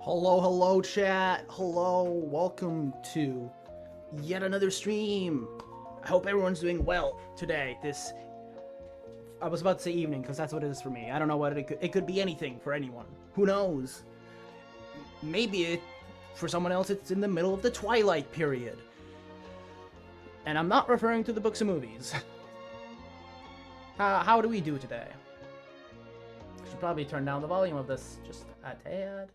Hello, chat. Hello, welcome to yet another stream. I hope everyone's doing well today. I was about to say evening, because that's what it is for me. I don't know what it could be anything for anyone. Who knows? Maybe for someone else, it's in the middle of the twilight period. And I'm not referring to the books and movies. How do we do today? I should probably turn down the volume of this just a tad.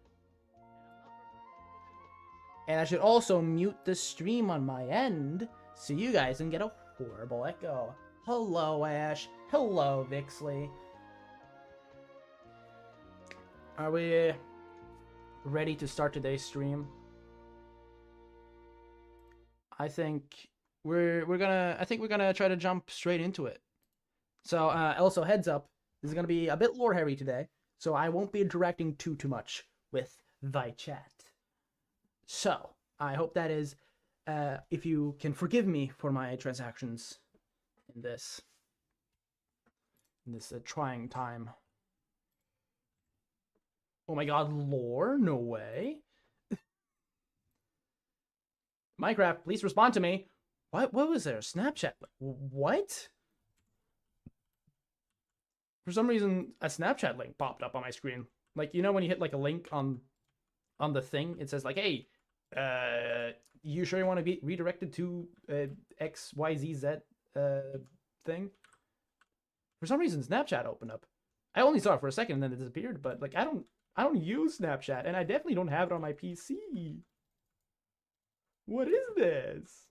And I should also mute the stream on my end so you guys can get a horrible echo. Hello, Ash. Hello, Vixlee. Are we ready to start today's stream? I think we're gonna try to jump straight into it. So also heads up, this is gonna be a bit lore heavy today, so I won't be interacting too much with the chat. So, I hope that is, if you can forgive me for my transactions in this trying time. Oh my god, lore? No way. Minecraft, please respond to me. What was there? Snapchat? What? For some reason, a Snapchat link popped up on my screen. Like, you know when you hit like a link on the thing, it says like, hey, you sure you want to be redirected to XYZZ thing? For some reason, Snapchat opened up. I only saw it for a second and then it disappeared, but like I don't use Snapchat, and I definitely don't have it on my PC. What is this?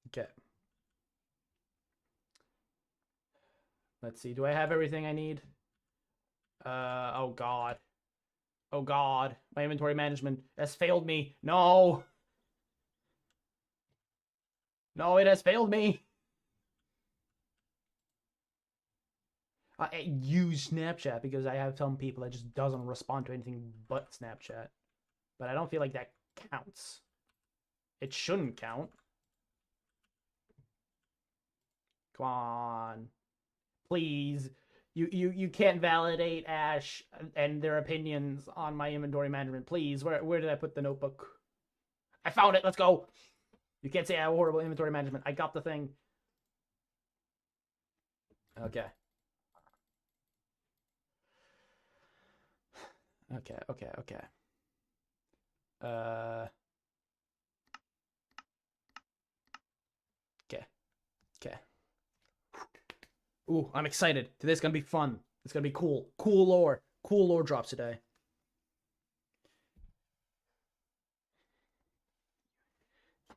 Okay. Let's see. Do I have everything I need? Oh god. Oh god, my inventory management has failed me. No! No, it has failed me! I use Snapchat because I have some people that just doesn't respond to anything but Snapchat. But I don't feel like that counts. It shouldn't count. Come on. Please. You can't validate Ash and their opinions on my inventory management. Please, where did I put the notebook? I found it. Let's go. You can't say I have horrible inventory management. I got the thing. Okay. Okay. Okay. Ooh, I'm excited. Today's gonna be fun. It's gonna be cool. Cool lore. Cool lore drops today.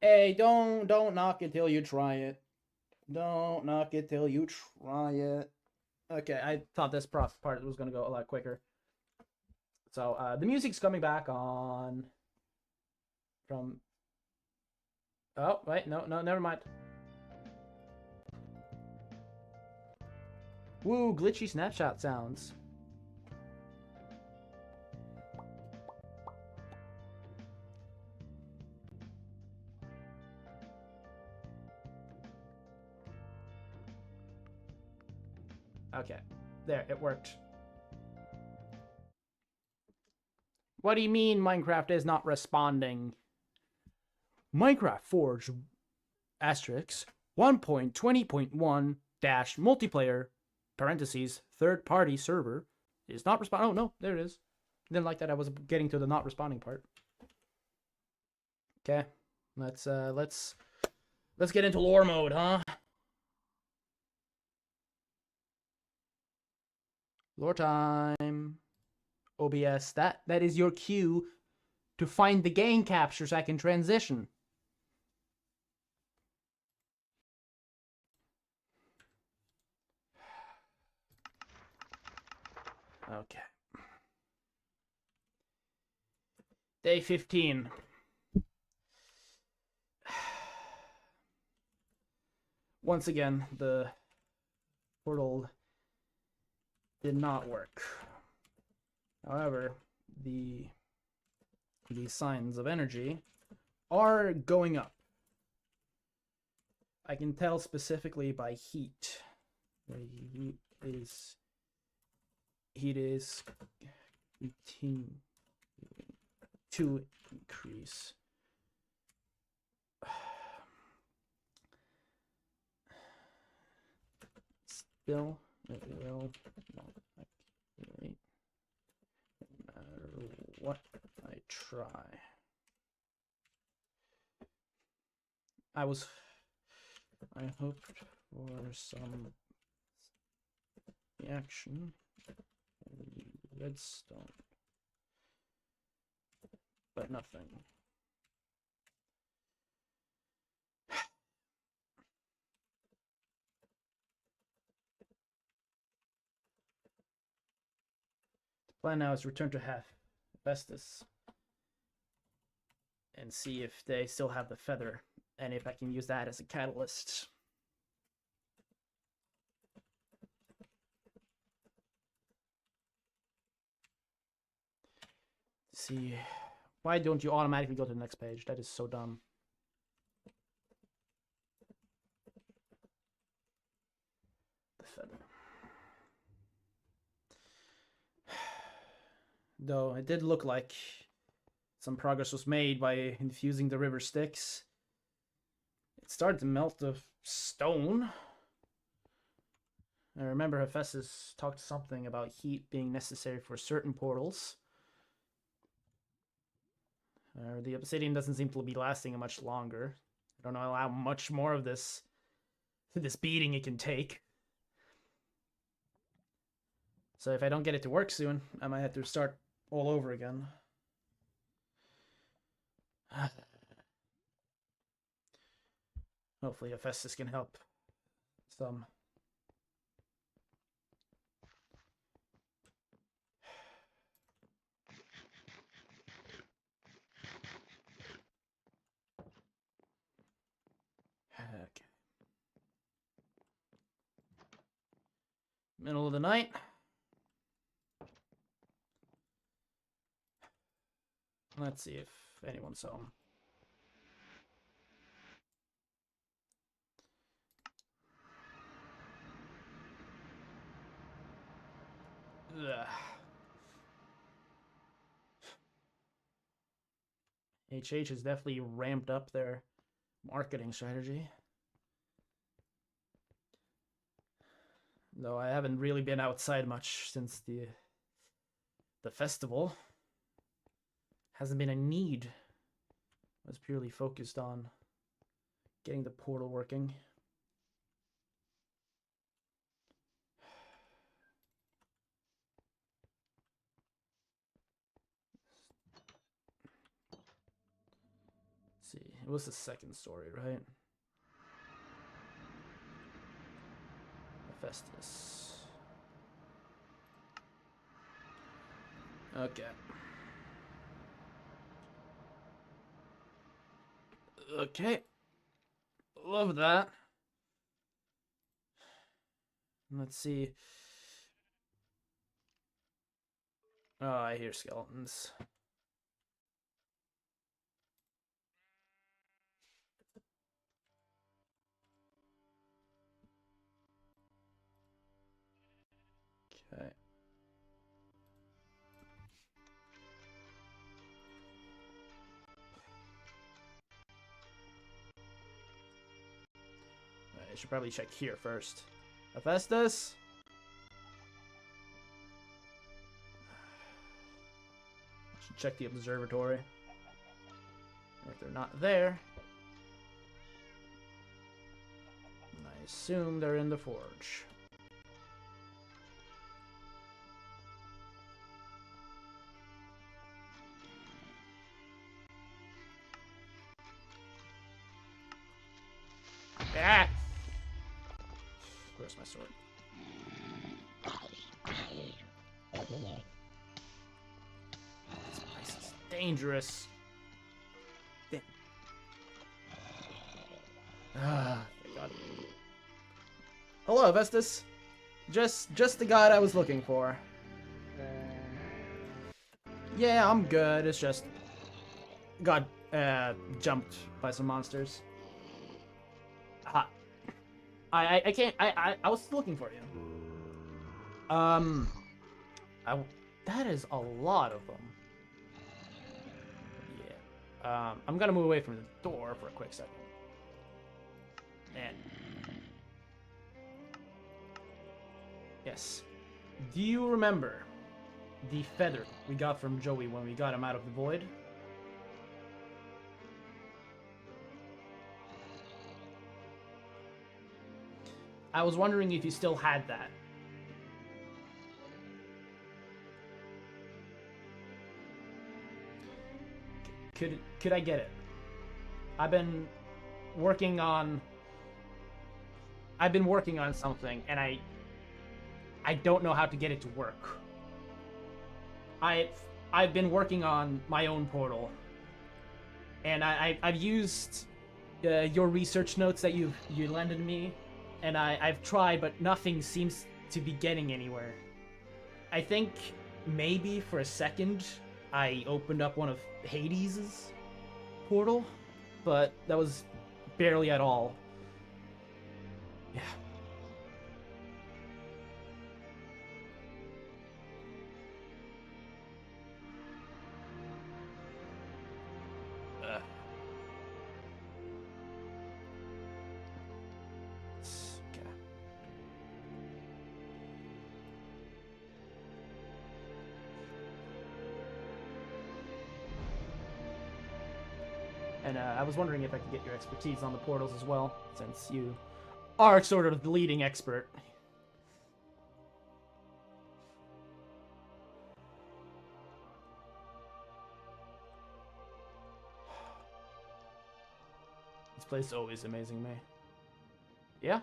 Hey, don't knock it till you try it. Don't knock it till you try it. Okay, I thought this part was gonna go a lot quicker. So the music's coming back on from. Oh wait, no, never mind. Woo, glitchy snapshot sounds. Okay, there, it worked. What do you mean Minecraft is not responding? Minecraft Forge asterisk 1.20.1 dash multiplayer parentheses third-party server is not responding. Oh no, there it is. Didn't like that I was getting to the not responding part. Okay, let's get into lore mode, huh? Lore time. OBS, that is your cue to find the game capture so I can transition. Okay. Day 15. Once again, the portal did not work. However, the signs of energy are going up. I can tell specifically by heat. The heat is continuing to increase. Still, it will not activate no matter what I try. I hoped for some reaction in the redstone, but nothing. The plan now is to return to Hephauestus and see if they still have the feather, and if I can use that as a catalyst. See, why don't you automatically go to the next page? That is so dumb. The feather. Though it did look like some progress was made by infusing the river Styx. It started to melt the stone. I remember Hephauestus talked something about heat being necessary for certain portals. The obsidian doesn't seem to be lasting much longer. I don't know how much more of this beating it can take. So if I don't get it to work soon, I might have to start all over again. Hopefully Hephauestus can help some. Okay. Middle of the night. Let's see if anyone's home. Ugh. HH has definitely ramped up their marketing strategy. Though I haven't really been outside much since the festival. Hasn't been a need. I was purely focused on getting the portal working. Let's see, it was the second story, right? Hephauestus. Okay. Okay. Love that. Let's see. Oh, I hear skeletons. Okay. I should probably check here first. Hephauestus? I should check the observatory. If they're not there, I assume they're in the forge. Ah! Where's my sword? This place is dangerous. Damn. Ah, thank God. Hello, Hephauestus. Just the guide I was looking for. Yeah, I'm good. It's just got jumped by some monsters. Ha. I can't. I was looking for you. That is a lot of them. I'm gonna move away from the door for a quick second. And yes, do you remember the feather we got from Joey when we got him out of the void? I was wondering if you still had that. Could I get it? I've been working on something, and I don't know how to get it to work. I've been working on my own portal, and I've used your research notes that you lended me, and I've tried, but nothing seems to be getting anywhere. I think maybe for a second I opened up one of Hades's portal, but that was barely at all. Yeah. Okay. And I was wondering if I could get your expertise on the portals as well, since you are sort of the leading expert. This place is always amazing me. Yeah?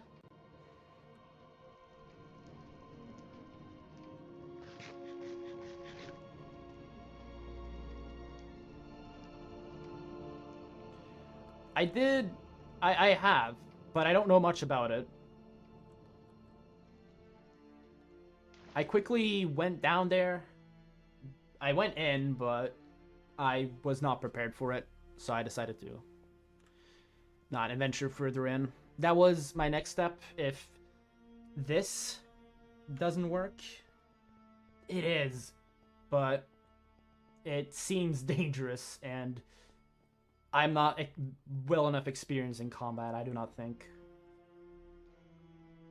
I have, but I don't know much about it. I quickly went down there. I went in, but I was not prepared for it, so I decided to not venture further in. That was my next step. If this doesn't work, it is, but it seems dangerous, and I'm not well enough experienced in combat, I do not think.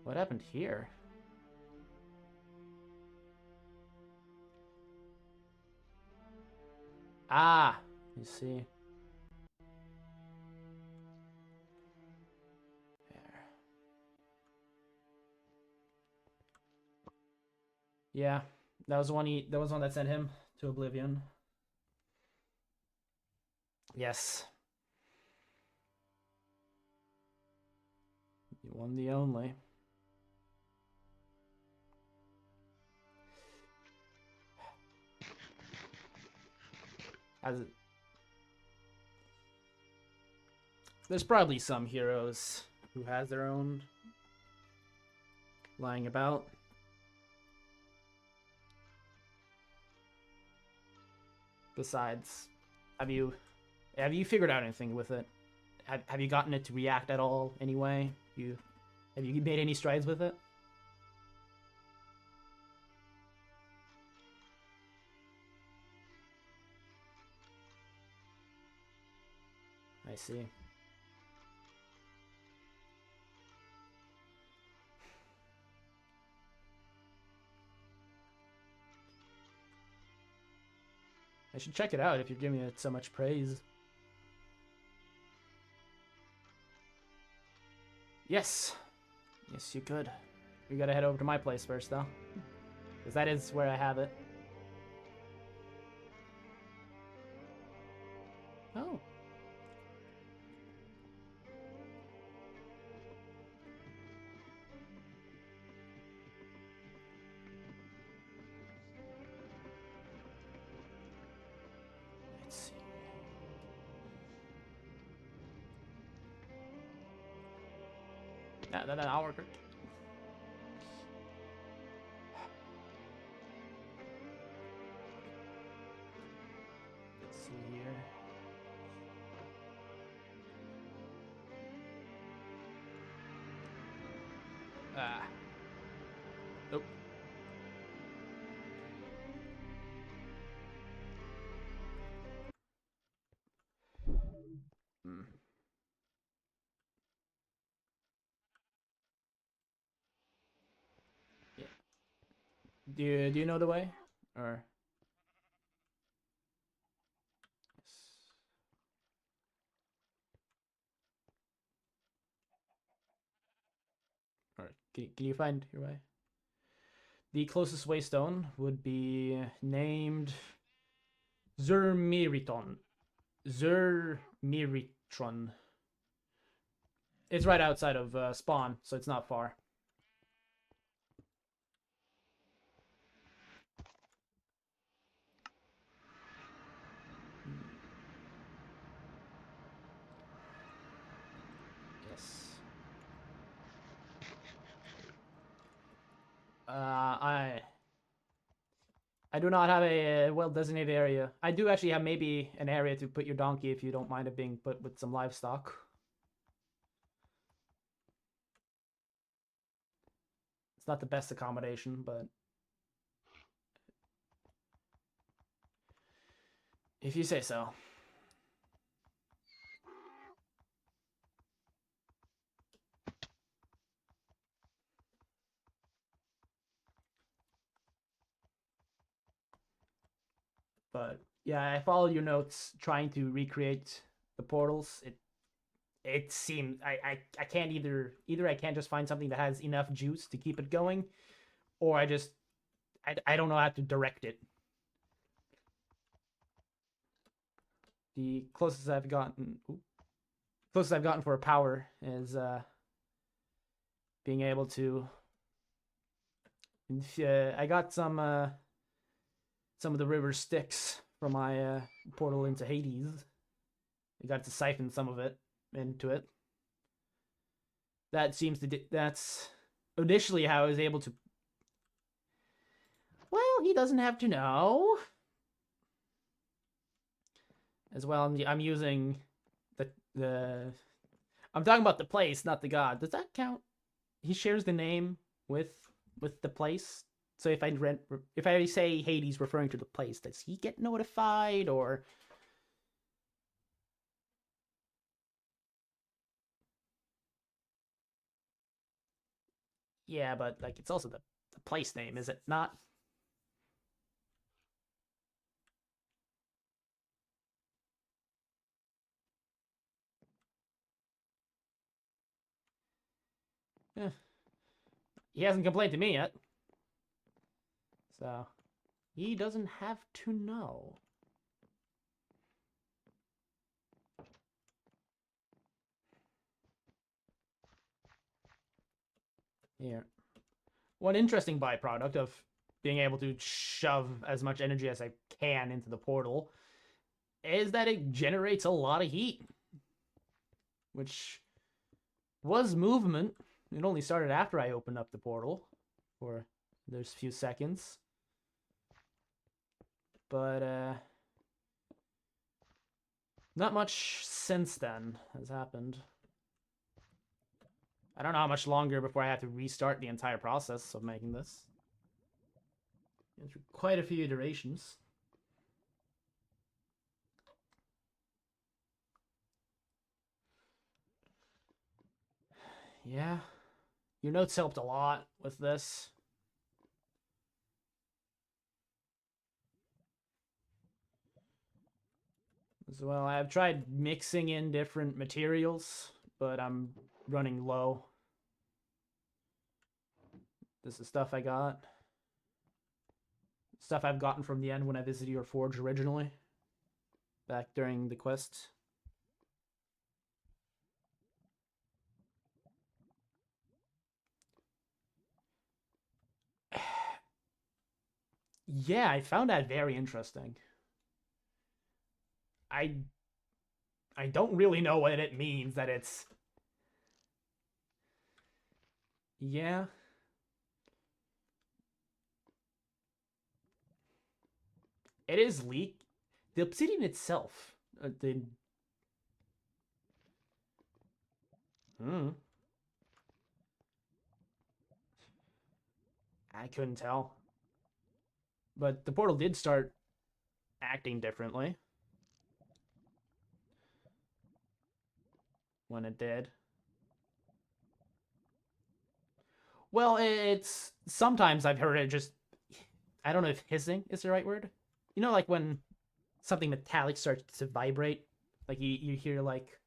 What happened here? Ah, you see. There. Yeah, that was the one that sent him to oblivion. Yes. The one, the only. There's probably some heroes who has their own lying about. Besides, have you figured out anything with it? Have you gotten it to react at all anyway? Have you made any strides with it? I see. I should check it out if you're giving it so much praise. Yes. Yes, you could. We gotta head over to my place first, though. Because that is where I have it. Oh. Let's see. I'll work it. Let's see here. Nope. Do you know the way? Or can you find your way? The closest waystone would be named Zermiriton. Zermiritron. It's right outside of spawn, so it's not far. Yes. I do not have a well-designated area. I do actually have maybe an area to put your donkey if you don't mind it being put with some livestock. It's not the best accommodation, but if you say so. But yeah, I followed your notes trying to recreate the portals. It seemed I can't either I can't just find something that has enough juice to keep it going, or I don't know how to direct it. The closest I've gotten for a power is being able to I got some of the river Styx from my portal into Hades. I got to siphon some of it into it. That seems to that's initially how I was able to. Well, he doesn't have to know. As well, I'm using the. I'm talking about the place, not the god. Does that count? He shares the name with the place. So if I say Hades referring to the place, does he get notified or? Yeah, but like it's also the place name, is it not? Eh. He hasn't complained to me yet. So he doesn't have to know. Here. One interesting byproduct of being able to shove as much energy as I can into the portal is that it generates a lot of heat. Which was movement. It only started after I opened up the portal for those few seconds. But not much since then has happened. I don't know how much longer before I have to restart the entire process of making this. It's quite a few iterations. Yeah. Your notes helped a lot with this. As well, I've tried mixing in different materials, but I'm running low. This is stuff I got. Stuff I've gotten from the end when I visited your forge originally. Back during the quest. Yeah, I found that very interesting. I don't really know what it means that it's. Yeah. It is leak. The obsidian itself. I couldn't tell. But the portal did start acting differently. When it did. Well, it's sometimes I've heard it just I don't know if hissing is the right word. You know, like when something metallic starts to vibrate, like you hear like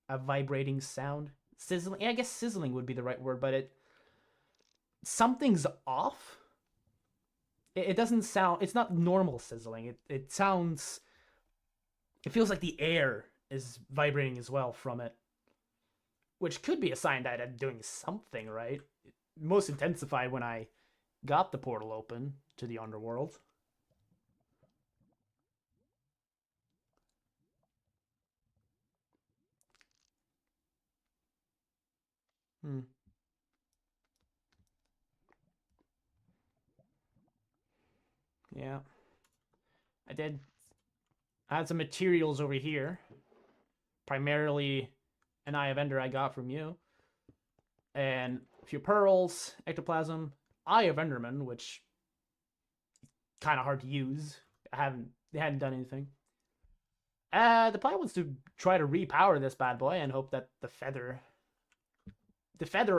a vibrating sound, sizzling. Yeah, I guess sizzling would be the right word, but something's off. It doesn't sound. It's not normal sizzling. It sounds. It feels like the air is vibrating as well from it, which could be a sign that I'm doing something right. Most intensified when I got the portal open to the underworld. Hmm. Yeah. I did. I had some materials over here. Primarily an Eye of Ender I got from you. And a few pearls, ectoplasm, Eye of Enderman, which kind of hard to use. They hadn't done anything. The plan was to try to repower this bad boy and hope that the feather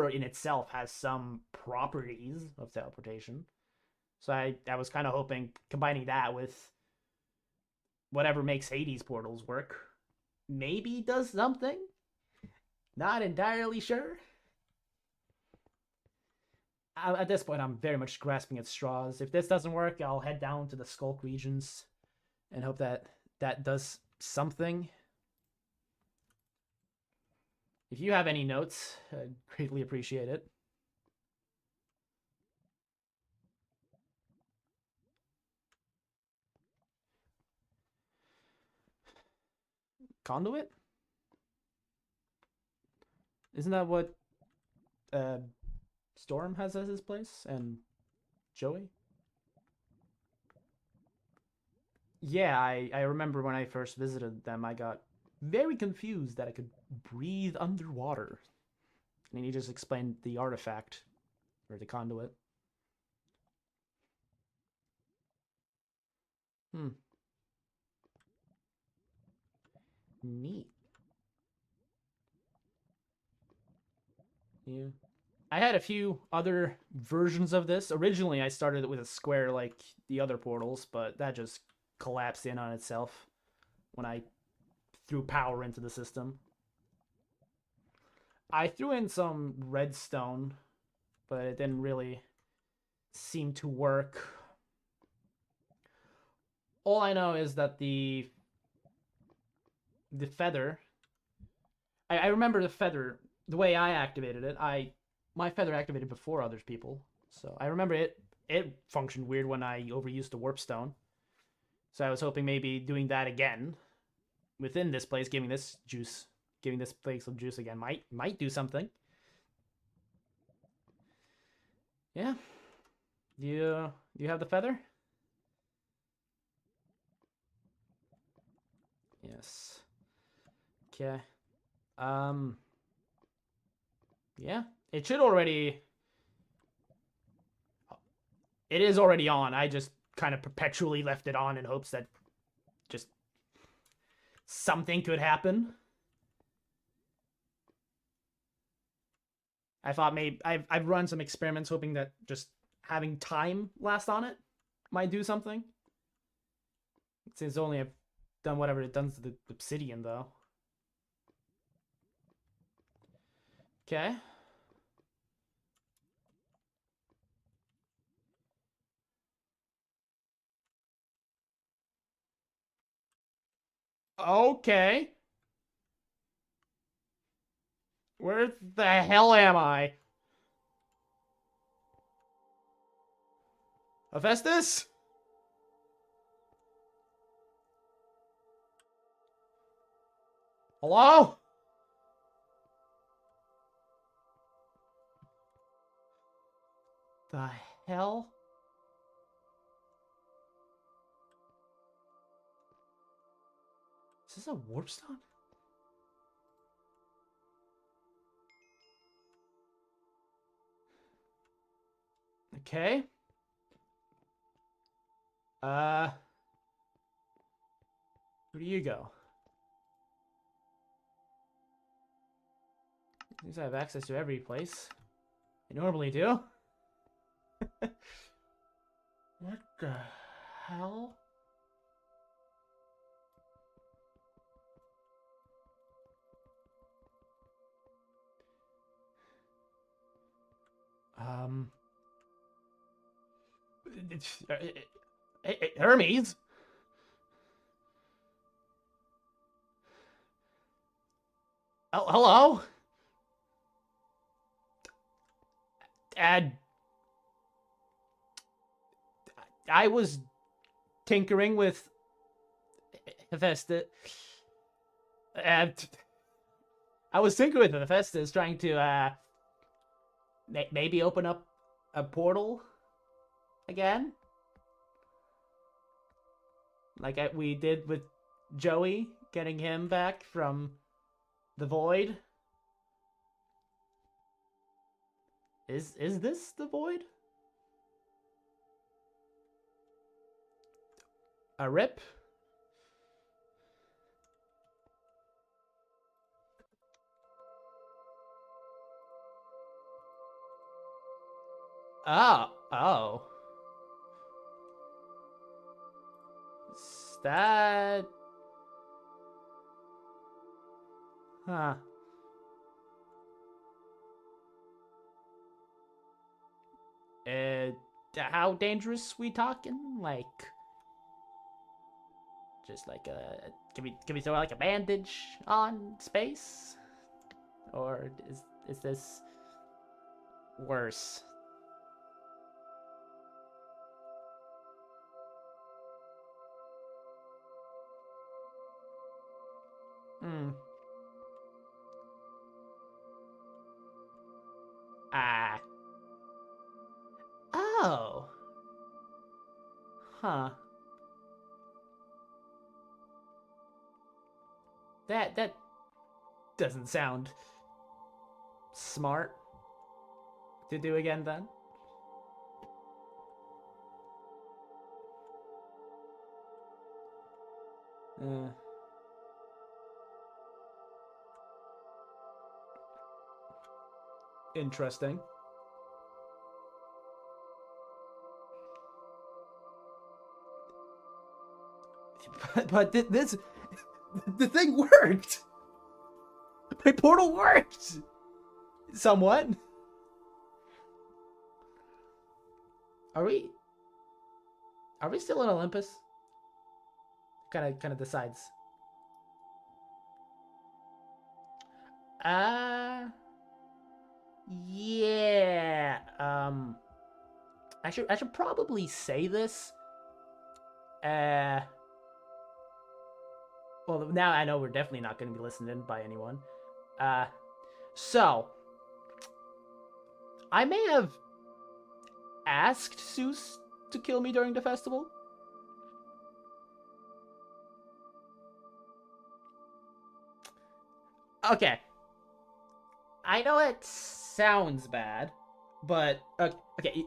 in itself has some properties of teleportation. So I was kind of hoping combining that with whatever makes Hades portals work maybe does something. Not entirely sure. At this point, I'm very much grasping at straws. If this doesn't work, I'll head down to the Skulk regions and hope that that does something. If you have any notes, I'd greatly appreciate it. Conduit? Isn't that what Storm has as his place? And Joey? Yeah, I remember when I first visited them, I got very confused that I could breathe underwater. And he just explained the artifact, or the conduit. Hmm. Neat. Yeah. I had a few other versions of this. Originally, I started it with a square like the other portals, but that just collapsed in on itself when I threw power into the system. I threw in some redstone, but it didn't really seem to work. All I know is that the feather. I remember the feather. The way I activated it, my feather activated before others people, so I remember it functioned weird when I overused the warp stone. So I was hoping maybe doing that again within this place, giving this place some juice again might do something. Yeah. Do you have the feather? Yes. Okay. Yeah. It should already. It is already on. I just kind of perpetually left it on in hopes that just something could happen. I thought maybe I've run some experiments hoping that just having time last on it might do something. Since only I've done whatever it does to the obsidian though. Okay. Okay. Where the hell am I? Hephauestus? Hello? The hell? Is this a warp stone? Okay. Where do you go? Seems I have access to every place. I normally do. What the hell? Hermes? Oh, hello? I was tinkering with Hephauestus. I was tinkering with Hephauestus, trying to maybe open up a portal again, like we did with Joey, getting him back from the void. Is this the void? A rip? Oh. That... Huh. How dangerous we talking? Like... Just like can we throw like a bandage on space? Or is this worse? Oh. Huh. That doesn't sound smart to do again then. Interesting. But this the thing worked. My portal worked. Somewhat. Are we still in Olympus? Kind of decides. Yeah. I should probably say this. Well, now I know we're definitely not going to be listened in by anyone. So I may have asked Zeus to kill me during the festival. Okay. I know it sounds bad, but okay.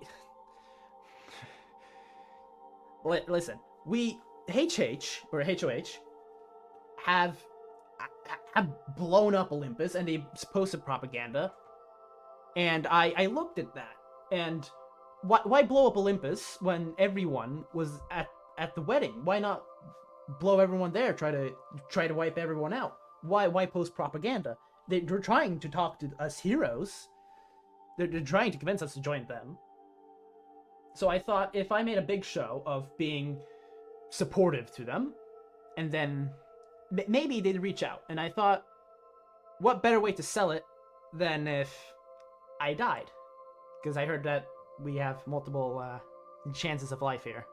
Listen, we HH or HOH have blown up Olympus, and they posted propaganda, and I looked at that, and why blow up Olympus when everyone was at the wedding? Why not blow everyone there? Try to wipe everyone out. Why post propaganda? They're trying to talk to us heroes. They're trying to convince us to join them. So I thought if I made a big show of being supportive to them, and then maybe they'd reach out. And I thought, what better way to sell it than if I died? Because I heard that we have multiple chances of life here.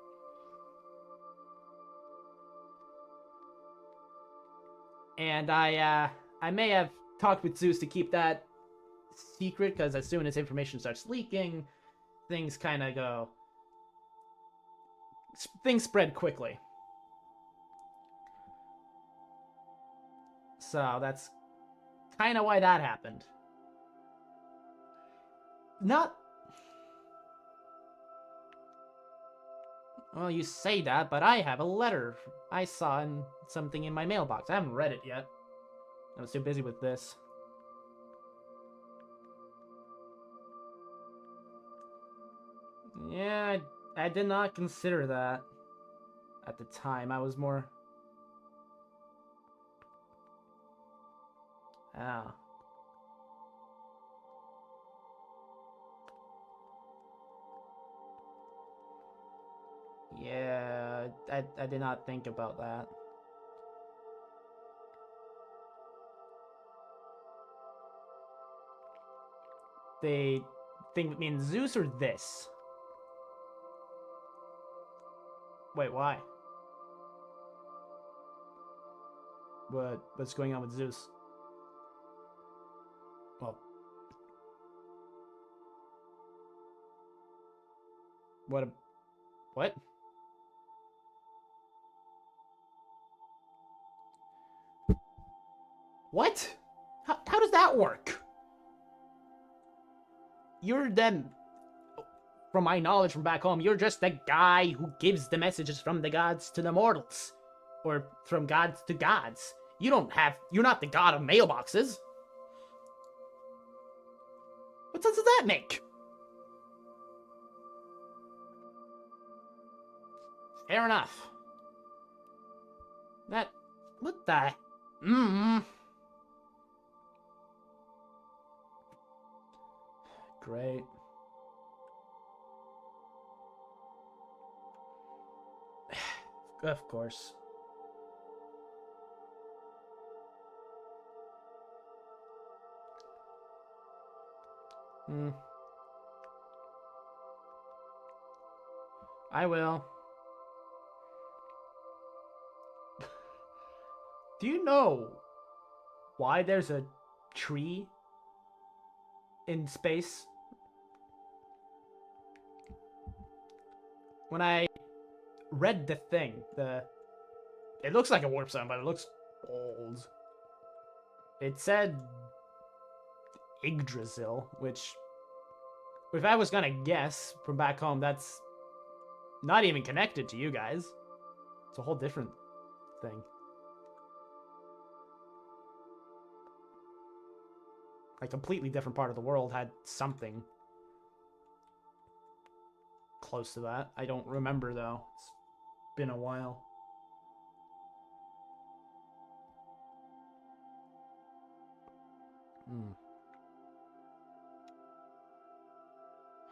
And I may have talked with Zeus to keep that secret, because as soon as information starts leaking, things kind of go... Things spread quickly. So that's kind of why that happened. Not... Well, you say that, but I have a letter I saw something in my mailbox. I haven't read it yet. I was too busy with this. Yeah, I I did not consider that at the time. I was more... Ah. Yeah, I did not think about that. They think it means Zeus or this? Wait, why? What's going on with Zeus? Well, what? What? How does that work? You're them. From my knowledge from back home, you're just the guy who gives the messages from the gods to the mortals. Or from gods to gods. You're not the god of mailboxes. What sense does that make? Fair enough. What the? Great. Of course. I will. Do you know why there's a tree in space? When I read the thing, it looks like a warp zone, but it looks old. It said Yggdrasil, which, if I was gonna guess from back home, that's not even connected to you guys. It's a whole different thing. A completely different part of the world had something close to that. I don't remember, though. It's been a while.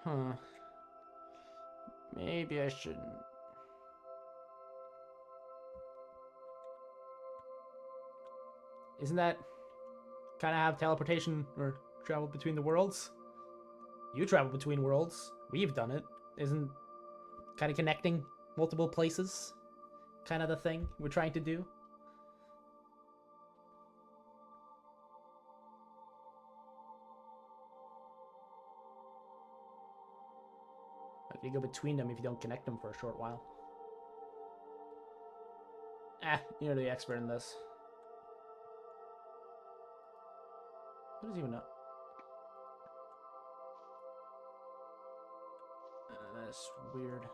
Huh. Maybe I shouldn't. Isn't that kind of have teleportation or travel between the worlds? You travel between worlds. We've done it. Isn't kind of connecting multiple places kind of the thing we're trying to do? If you go between them if you don't connect them for a short while. You're the expert in this. What is even up? That's weird.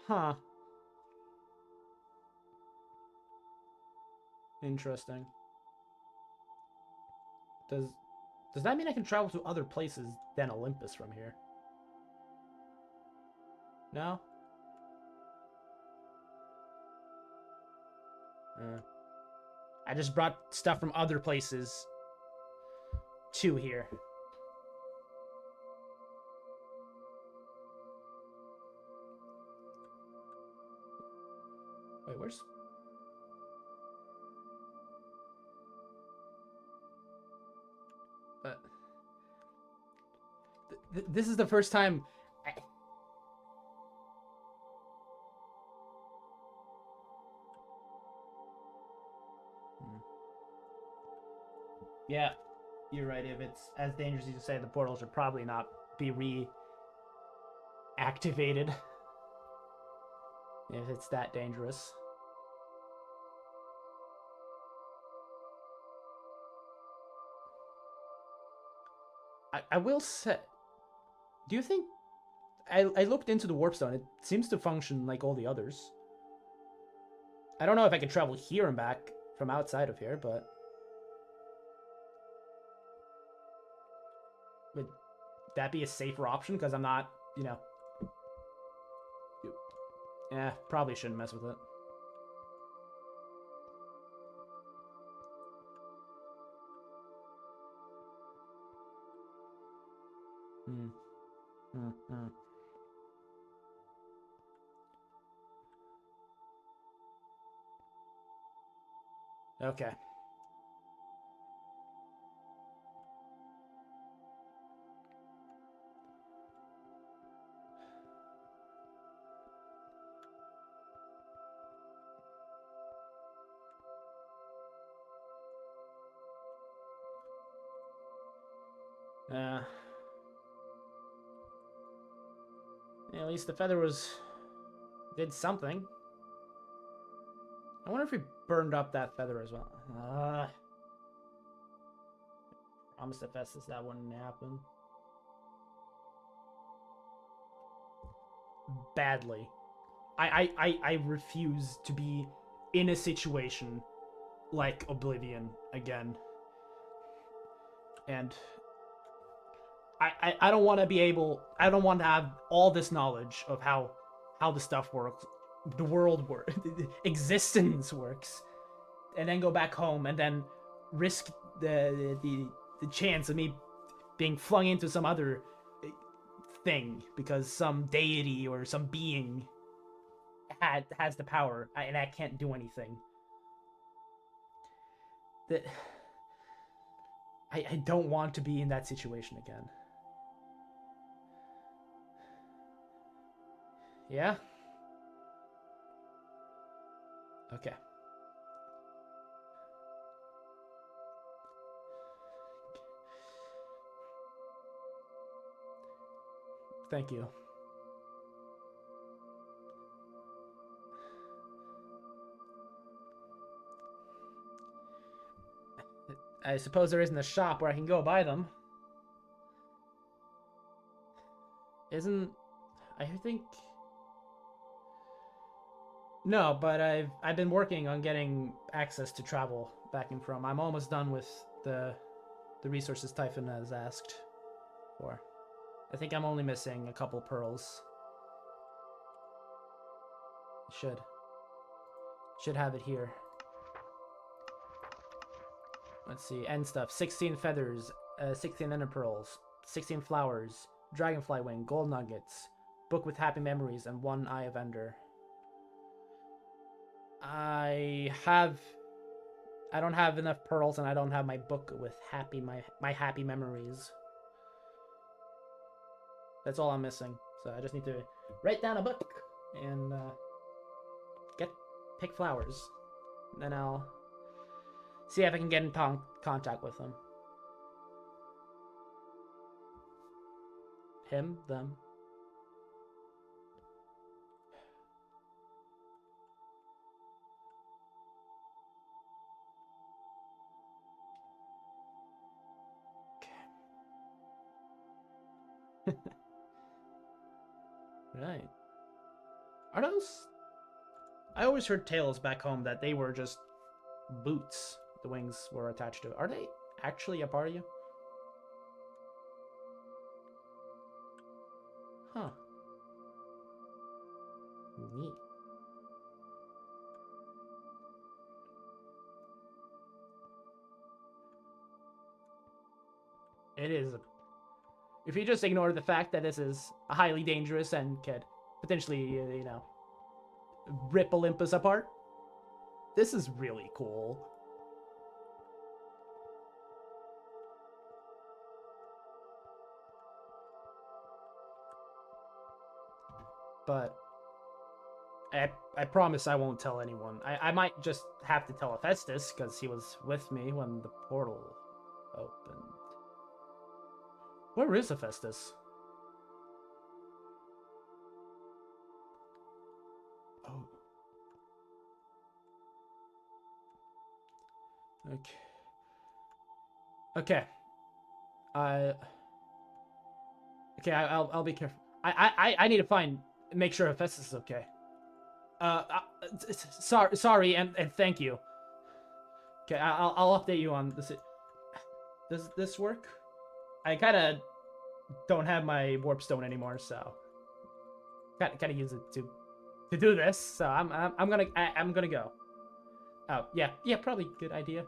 Huh. Interesting. Does that mean I can travel to other places than Olympus from here? No? I just brought stuff from other places to here. Wait, where's... This is the first time... Yeah, you're right. If it's as dangerous as you say, the portal should probably not be reactivated. If it's that dangerous. I will say... Do you think... I looked into the warp stone. It seems to function like all the others. I don't know if I can travel here and back from outside of here, but would that be a safer option? Because I'm not, you know. Yeah, probably shouldn't mess with it. Okay. Yeah, at least the feather did something. I wonder if we burned up that feather as well. Promised Hephauestus that wouldn't happen. Badly. I refuse to be in a situation like Oblivion again. And I don't want to be able, I don't want to have all this knowledge of how the stuff works, the world works, existence works, and then go back home and then risk the chance of me being flung into some other thing because some deity or some being has the power and I can't do anything. That I don't want to be in that situation again. Yeah? Okay. Thank you. I suppose there isn't a shop where I can go buy them. Isn't... I think... No, but I've been working on getting access to travel back and from. I'm almost done with the resources Typhon has asked for. I think I'm only missing a couple pearls. Should have it here. Let's see, end stuff. 16 feathers, 16 ender pearls, 16 flowers, dragonfly wing, gold nuggets, book with happy memories, and 1 eye of ender. I don't have enough pearls, and I don't have my book with my happy memories. That's all I'm missing. So I just need to write down a book and pick flowers. And then I'll see if I can get in contact with them. Him, them. Okay. Right. Are those... I always heard tales back home that they were just boots the wings were attached to. Are they actually a part of you? Huh. Neat. It is. If you just ignore the fact that this is highly dangerous and could potentially, you know, rip Olympus apart, this is really cool. But I promise I won't tell anyone. I might just have to tell Hephauestus because he was with me when the portal opened. Where is Hephauestus? Oh. Okay. Okay. Okay, I'll be careful. I need to make sure Hephauestus is okay. Sorry, and thank you. Okay, I'll update you on this. Does this work? I kind of don't have my warp stone anymore, so kind of use it to do this. So I'm gonna go. Oh yeah, probably good idea.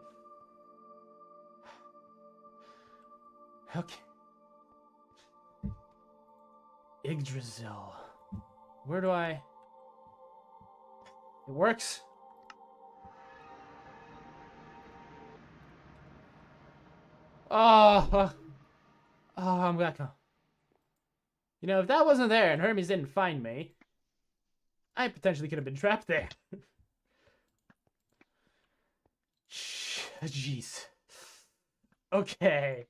Okay. Yggdrasil. Where do I? It works. Oh, I'm back. You know, if that wasn't there and Hermes didn't find me, I potentially could have been trapped there. Jeez. Okay.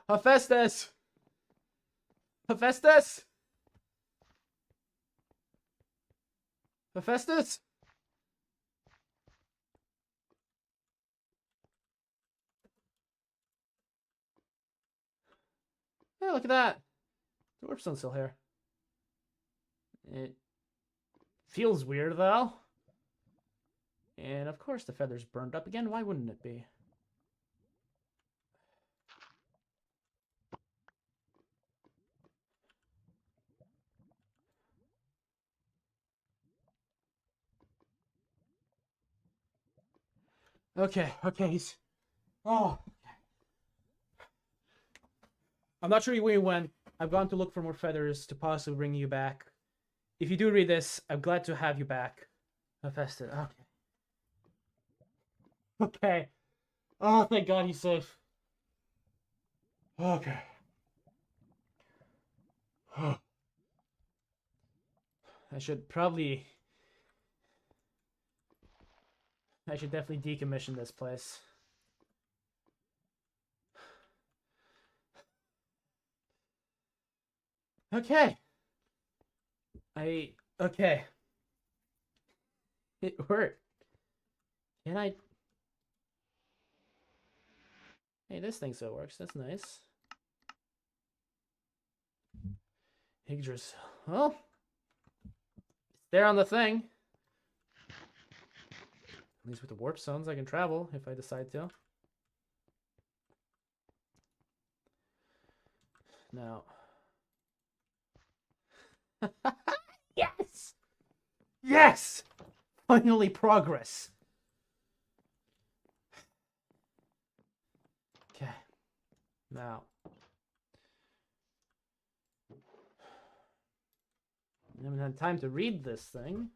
Hephauestus! Hephauestus! Hephauestus! Yeah, look at that. The warp stone's still here. It feels weird, though. And of course the feather's burned up again. Why wouldn't it be? Okay. Oh. I'm not sure where you went. I've gone to look for more feathers to possibly bring you back. If you do read this, I'm glad to have you back. Hephauestus. Okay. Okay. Oh, thank God he's safe. Okay. I should definitely decommission this place. Okay. Okay. It worked. Can I? Hey, this thing still works. That's nice. Yggdrasil. Well, it's there on the thing. At least with the warp stones, I can travel if I decide to. Now. Yes! Yes! Finally progress. Okay. Now. I haven't had time to read this thing.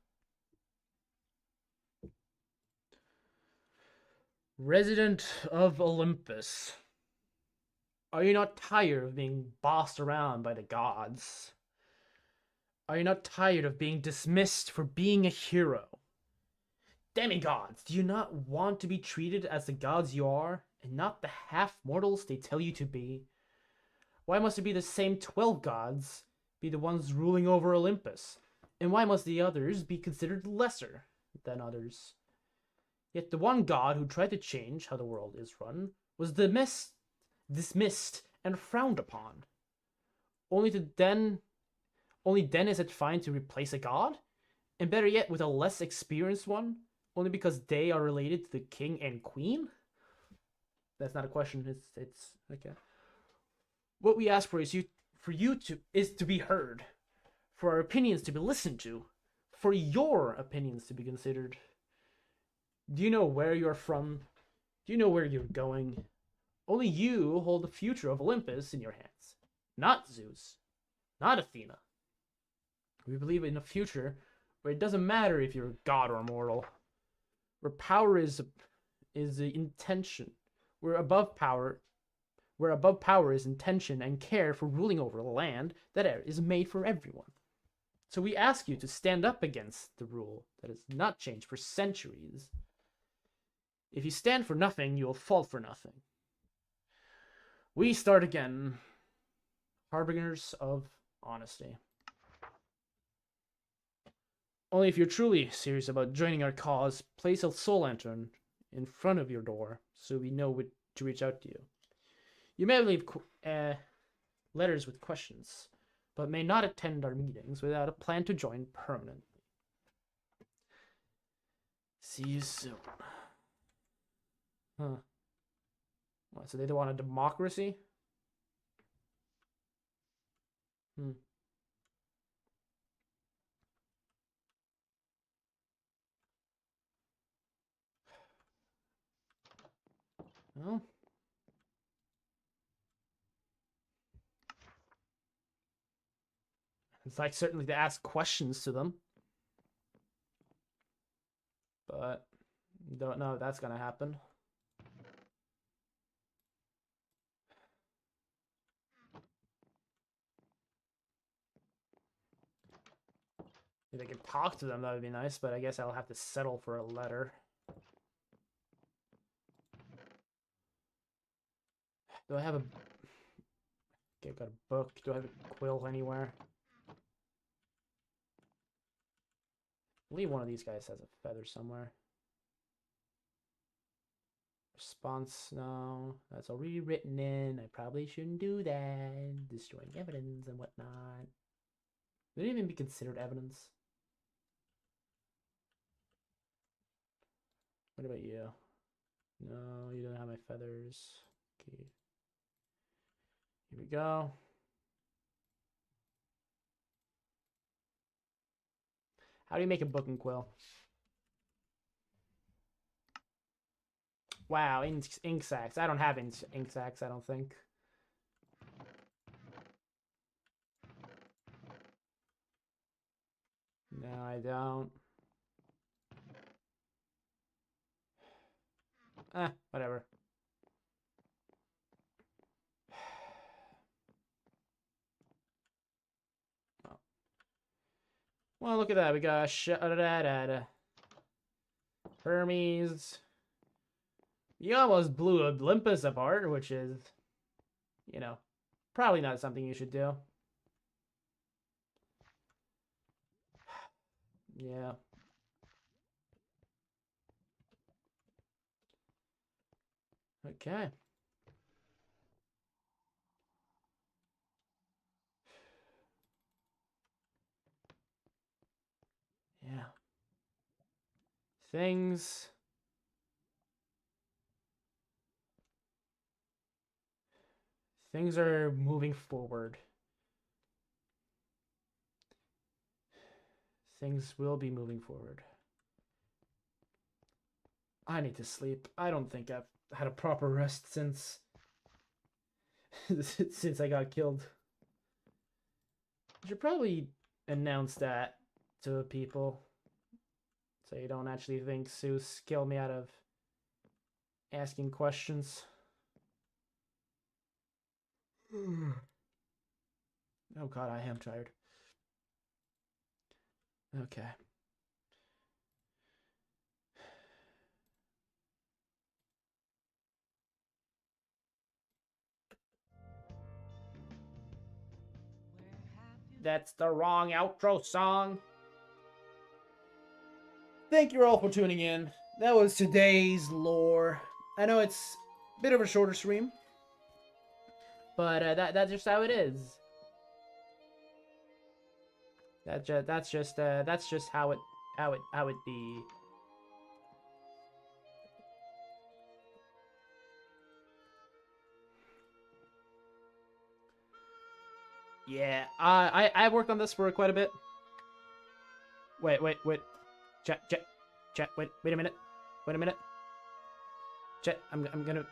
Resident of Olympus. Are you not tired of being bossed around by the gods? Are you not tired of being dismissed for being a hero? Demigods, do you not want to be treated as the gods you are, and not the half-mortals they tell you to be? Why must it be the same 12 gods be the ones ruling over Olympus? And why must the others be considered lesser than others? Yet the one god who tried to change how the world is run was dismissed and frowned upon. Only then is it fine to replace a god? And better yet, with a less experienced one? Only because they are related to the king and queen? That's not a question. It's okay. What we ask for is to be heard, for our opinions to be listened to, for your opinions to be considered. Do you know where you're from? Do you know where you're going? Only you hold the future of Olympus in your hands, not Zeus, not Athena. We believe in a future where it doesn't matter if you're a god or mortal, where power is the intention, where above power is intention and care for ruling over a land that is made for everyone. So we ask you to stand up against the rule that has not changed for centuries. If you stand for nothing, you will fall for nothing. We start again, harbingers of honesty. Only if you're truly serious about joining our cause, place a soul lantern in front of your door so we know to reach out to you. You may leave letters with questions, but may not attend our meetings without a plan to join permanently. See you soon. Huh. What, so they don't want a democracy? Hmm. Well, it's like certainly to ask questions to them, but don't know if that's gonna happen. If I could talk to them, that would be nice, but I guess I'll have to settle for a letter. Do I have a... Okay, I've got a book. Do I have a quill anywhere? I believe one of these guys has a feather somewhere. Response, no. That's already written in. I probably shouldn't do that. Destroying evidence and whatnot. Would it even be considered evidence? What about you? No, you don't have my feathers. Okay. Here we go. How do you make a book and quill? Wow, ink sacks. I don't have ink sacks, I don't think. No, I don't. Whatever. Oh. Well, look at that. We got Hermes. You almost blew Olympus apart, which is, you know, probably not something you should do. Yeah. Okay. Yeah. Things are moving forward. Things will be moving forward. I need to sleep. I don't think I've had a proper rest since since I got killed. I should probably announce that to people so you don't actually think Zeus killed me out of asking questions. Oh god, I am tired. Okay. That's the wrong outro song. Thank you all for tuning in. That was today's lore. I know it's a bit of a shorter stream, but that's just how it is. That's just how it be. Yeah, I worked on this for quite a bit. Wait. Chat. Wait a minute. Chat. I'm gonna.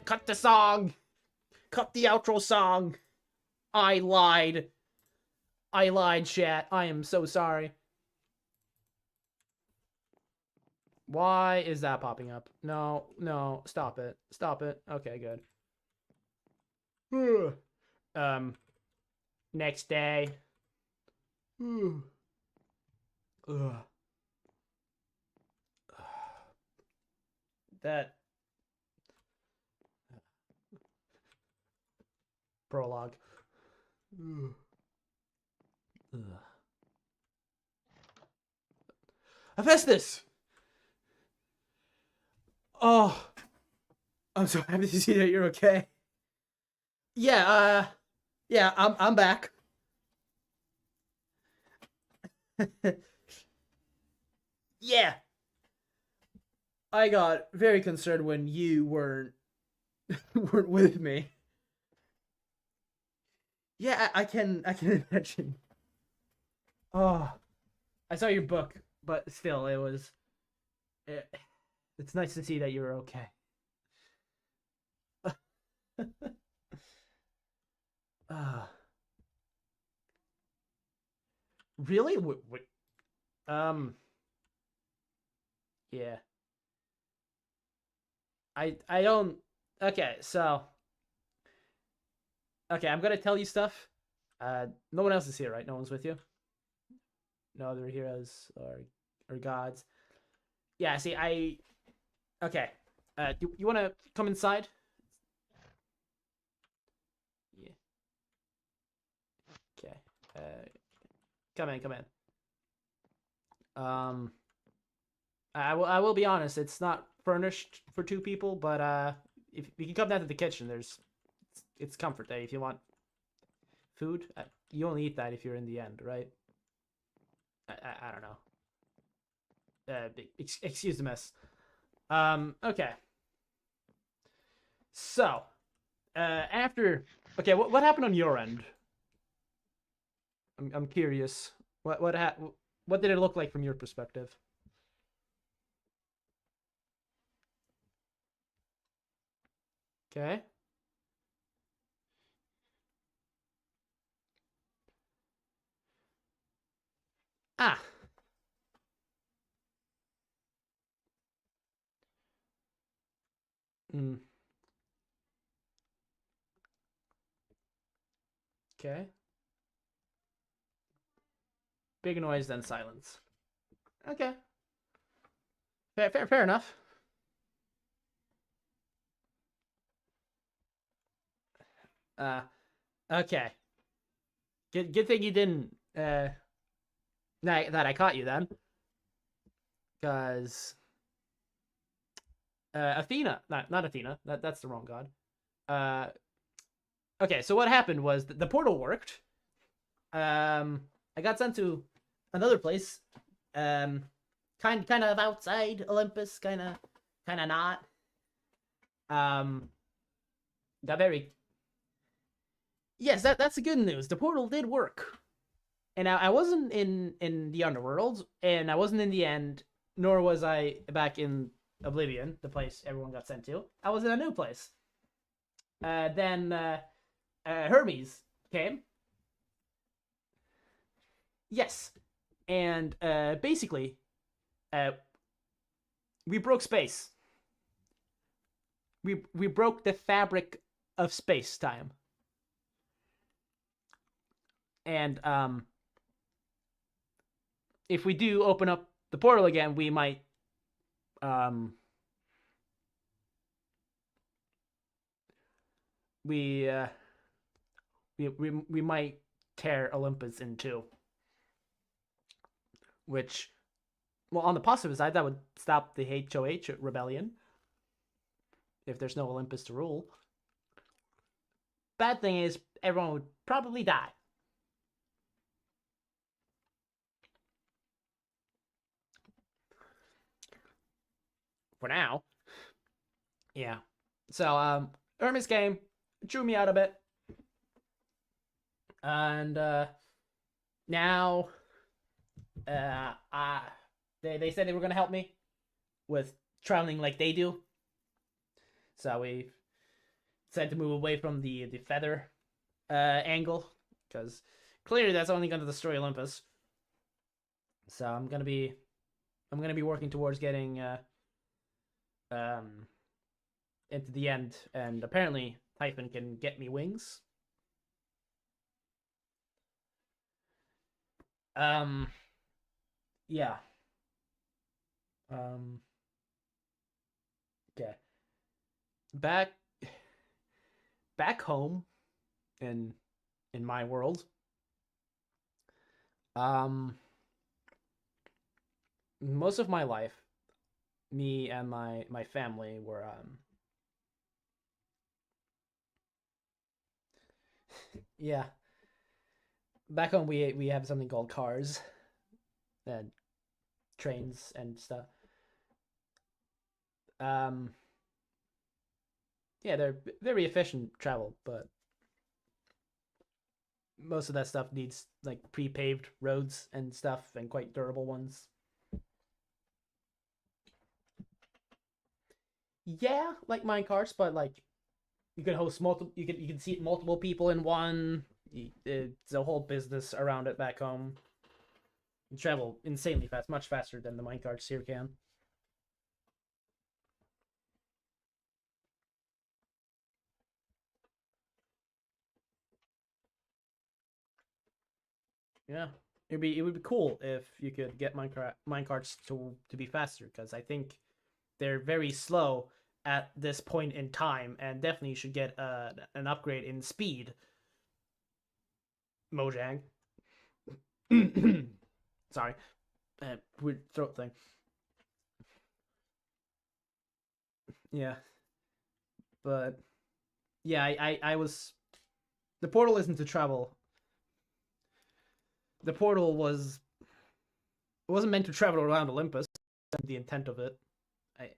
Cut the song. Cut the outro song. I lied, chat. I am so sorry. Why is that popping up? No, no, stop it. Stop it. Okay, good. Next day. Ugh. That prologue. Hephauestus! Oh, I'm so happy to see that you're okay. Yeah, yeah, I'm back. Yeah. I got very concerned when you weren't weren't with me. Yeah, I can imagine. Oh, I saw your book, but still, it's nice to see that you're okay. uh, really? Um, yeah. I don't. Okay, so okay, I'm gonna tell you stuff. No one else is here, right? No one's with you. No other heroes or gods. Yeah. See, okay. You want to come inside? Yeah. Okay. Come in. Come in. I will be honest. It's not furnished for two people, but if you can come down to the kitchen, it's comfort day if you want food. You only eat that if you're in the end, right? I don't know. Excuse the mess. Okay. So, after okay, what happened on your end? I'm curious. What did it look like from your perspective? Okay. Ah. Mm. Okay. Big noise, then silence. Okay. Fair enough. Uh, okay. Good thing you didn't. That I caught you then, because Athena, not Athena. That's the wrong god. Uh, okay. So what happened was the portal worked. I got sent to another place. Kind of outside Olympus, kind of not. Um, got very. Yes, that's the good news. The portal did work, and I wasn't in the underworld, and I wasn't in the end, nor was I back in Oblivion, the place everyone got sent to. I was in a new place. Then Hermes came. Yes, and basically, uh, we broke space. We broke the fabric of space time, and if we do open up the portal again, we might um, we, uh, we might tear Olympus in two. Which, well, on the positive side, that would stop the HOH rebellion if there's no Olympus to rule. Bad thing is, everyone would probably die. For now. Yeah. So, Hermes game drew me out a bit. And now they said they were gonna help me with traveling like they do. So we decided to move away from the feather angle, because clearly that's only gonna destroy Olympus. So I'm gonna be I'm gonna be working towards getting um into the end, and apparently Typhon can get me wings. Um, yeah. Um, okay. Back back home in my world. Um, most of my life, me and my family were yeah. Back home we have something called cars and trains and stuff. Um, yeah, they're very efficient travel, but most of that stuff needs like pre-paved roads and stuff and quite durable ones. Yeah, like minecarts, but like you can host multiple. You can seat multiple people in one. It's a whole business around it back home. You travel insanely fast, much faster than the minecarts here can. Yeah, it would be cool if you could get minecarts to be faster because I think they're very slow at this point in time, and definitely should get an upgrade in speed. Mojang. Sorry, weird throat thing. Yeah, but yeah, I was the portal isn't to travel. The portal was it wasn't meant to travel around Olympus. The intent of it.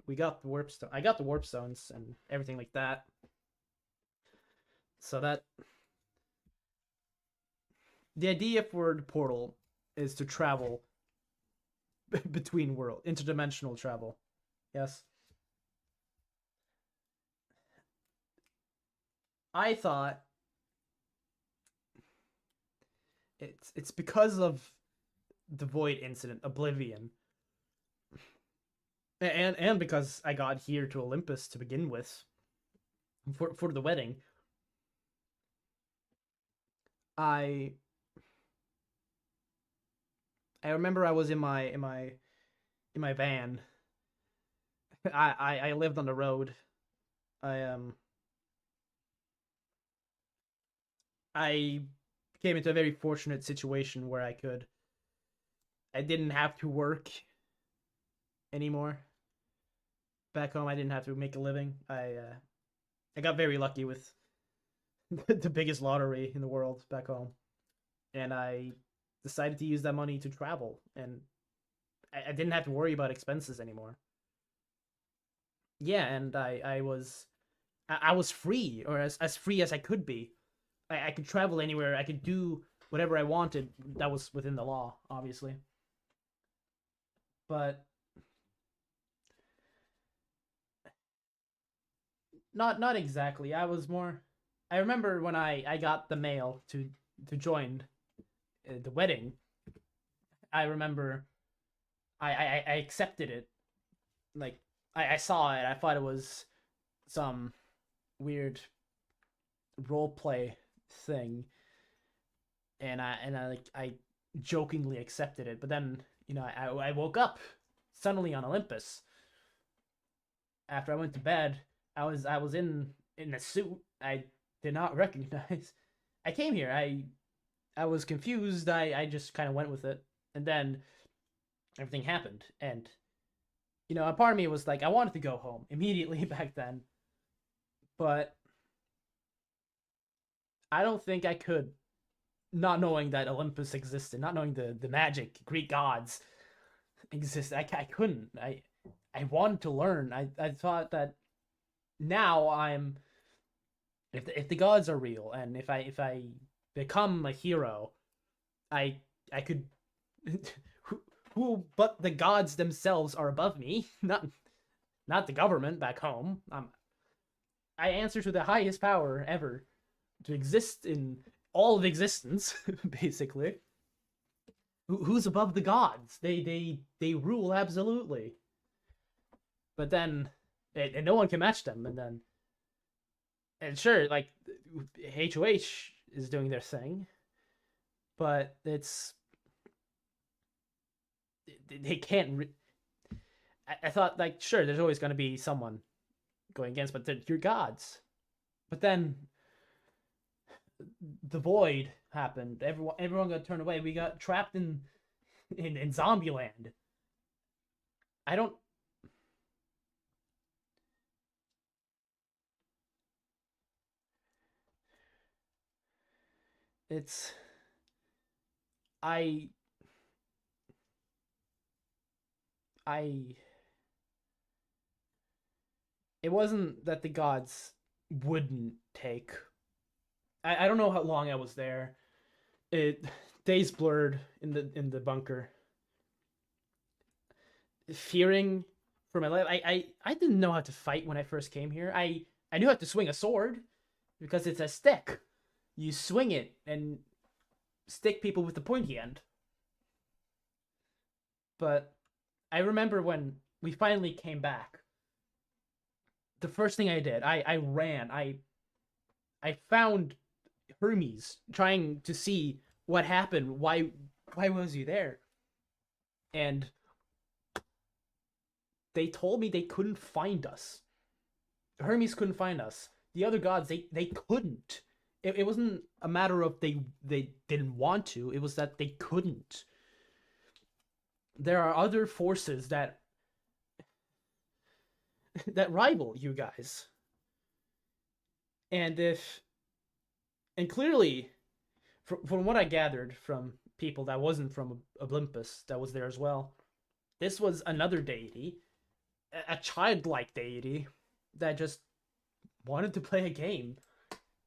We got the warp stone. I got the warp stones and everything like that. So that the idea for the portal is to travel between world, interdimensional travel. Yes, I thought it's because of the void incident, Oblivion, and because I got here to Olympus to begin with for the wedding. I I remember I was in my van. I lived on the road. I I came into a very fortunate situation where I didn't have to work anymore. Back home I didn't have to make a living. I got very lucky with the biggest lottery in the world back home. And I decided to use that money to travel, and I didn't have to worry about expenses anymore. Yeah, and I was free, or as free as I could be. I could travel anywhere. I could do whatever I wanted. That was within the law, obviously. But not exactly. I was more. I remember when I got the mail to join the wedding. I remember I accepted it. Like I saw it. I thought it was some weird role play thing, and I jokingly accepted it. But then I woke up suddenly on Olympus after I went to bed. I was in a suit I did not recognize. I came here. I was confused. I just kind of went with it, and then everything happened. And a part of me was like, I wanted to go home immediately back then, but I don't think I could, not knowing that Olympus existed, not knowing the magic Greek gods exist. I couldn't. I wanted to learn. I thought that now I'm if the gods are real, and if I become a hero, I I could who but the gods themselves are above me, not the government back home. I answer to the highest power ever to exist in all of existence, basically. who's above the gods? They rule absolutely. But then, and no one can match them. And then, and sure, like HOH is doing their thing, but they can't. I thought, like, sure, there's always going to be someone going against, but you're gods. But then the void happened. Everyone got turned away. We got trapped in Zombieland. I don't. It's I I it wasn't that the gods wouldn't take. I don't know how long I was there. It days blurred in the bunker. Fearing for my life. I didn't know how to fight when I first came here. I knew how to swing a sword because it's a stick. You swing it and stick people with the pointy end. But I remember when we finally came back, the first thing I did, I ran. I found Hermes trying to see what happened. Why was he there? And they told me they couldn't find us. Hermes couldn't find us. The other gods, they couldn't. It wasn't a matter of they didn't want to. It was that they couldn't. There are other forces that rival you guys. And clearly, from what I gathered from people that wasn't from Olympus that was there as well, this was another deity, a childlike deity that just wanted to play a game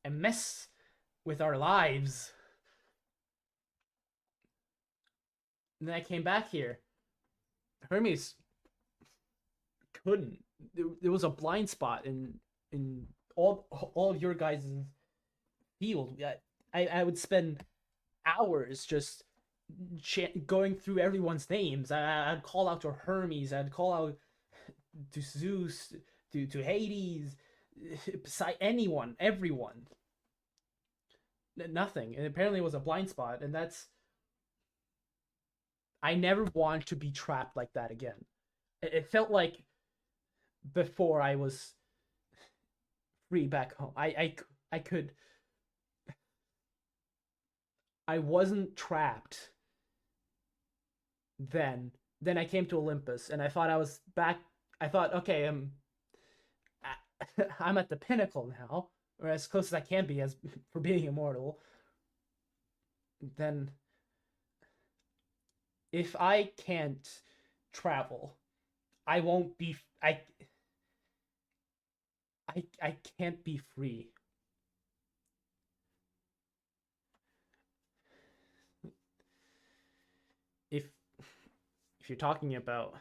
and mess with our lives. And then I came back here. Hermes couldn't. There was a blind spot in all of your guys' field. I would spend hours just going through everyone's names. I'd call out to Hermes. I'd call out to Zeus, to Hades, anyone, everyone. Nothing. And apparently it was a blind spot, and that's. I never want to be trapped like that again. It felt like before I was free back home. I could. I wasn't trapped then. Then I came to Olympus, and I thought I was back. I thought, okay, I'm at the pinnacle now, or as close as I can be as for being immortal. Then, if I can't travel, I won't be. I can't be free. If you're talking about